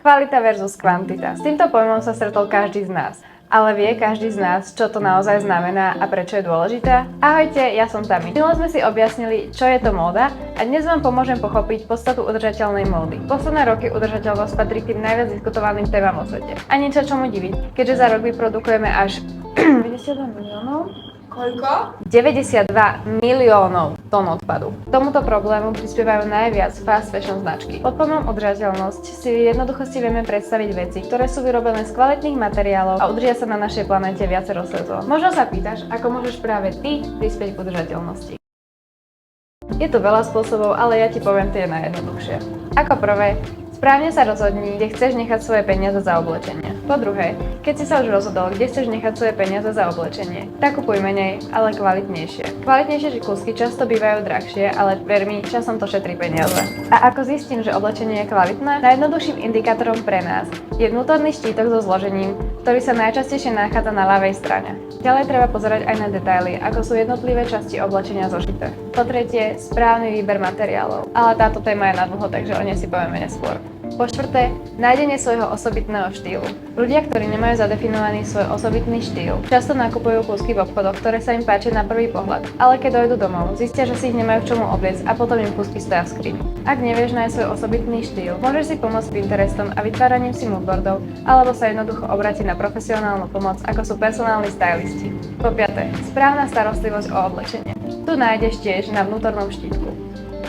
Kvalita versus kvantita. S týmto pojmom sa stretol každý z nás. Ale vie každý z nás, čo to naozaj znamená a prečo je dôležité? Ahojte, ja som Tami. Minule sme si objasnili, čo je to móda a dnes vám pomôžem pochopiť podstatu udržateľnej módy. Posledné roky udržateľnosť patrí k tým najviac diskutovaným témam vo svete. A niečo čomu diviť, keďže za rok vyprodukujeme až 92 miliónov? Koľko? 92 miliónov tón odpadu. K tomuto problému prispievajú najviac fast fashion značky. Pod pojmom udržateľnosť si jednoducho vieme predstaviť veci, ktoré sú vyrobené z kvalitných materiálov a udržia sa na našej planete viacero sezón. Možno sa pýtaš, ako môžeš práve ty prispieť k udržateľnosti. Je tu veľa spôsobov, ale ja ti poviem tie najjednoduchšie. Ako prvé, správne sa rozhodni, kde chceš nechať svoje peniaze za oblečenie. Po druhé, keď si sa už rozhodol, kde chceš nechať svoje peniaze za oblečenie, tak kupuj menej, ale kvalitnejšie. Kvalitnejšie kúsky často bývajú drahšie, ale ver mi, časom to šetrí peniaze. A ako zistím, že oblečenie je kvalitné? Najjednoduchším indikátorom pre nás je vnútorný štítok so zložením, ktorý sa najčastejšie nachádza na ľavej strane. Ďalej treba pozerať aj na detaily, ako sú jednotlivé časti oblečenia zošité. Po tretie, správny výber materiálov. Ale táto téma je na dlho, takže o nej si povieme neskôr. Po štvrté, nájdenie svojho osobitného štýlu. Ľudia, ktorí nemajú zadefinovaný svoj osobitný štýl, často nakupujú kúsky v obchodoch, ktoré sa im páčia na prvý pohľad, ale keď dojdú domov, zistia, že si ich nemajú k čomu obliecť a potom im kúsky stoja v skrini. Ak nevieš nájsť svoj osobitný štýl, môžeš si pomôcť Pinterestom a vytváraním si moodboardov, alebo sa jednoducho obrátiť na profesionálnu pomoc, ako sú personálni stylisti. Po piate, správna starostlivosť o oblečenie. Tu nájdeš tiež na vnútornom štítku.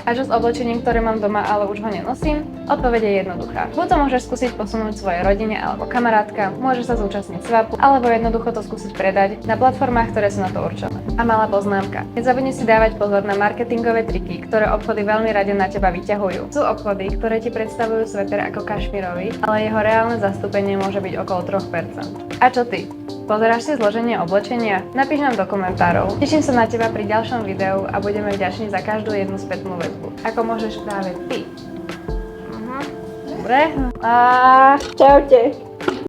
A čo s oblečením, ktoré mám doma, ale už ho nenosím? Odpoveď je jednoduchá. Buď to môžeš skúsiť posunúť svojej rodine alebo kamarátka, môžeš sa zúčastniť swapu, alebo jednoducho to skúsiť predať na platformách, ktoré sú na to určené. A malá poznámka. Nezabudni si dávať pozor na marketingové triky, ktoré obchody veľmi rade na teba vyťahujú. Sú obchody, ktoré ti predstavujú sveter ako kašmirový, ale jeho reálne zastúpenie môže byť okolo 3%. A čo ty? Pozeráš si zloženie oblečenia? Napíš nám do komentárov. Teším sa na teba pri ďalšom videu a budeme vďační za každú jednu spätnú väzbu. Ako môžeš práve ty. Dobre. A čaute.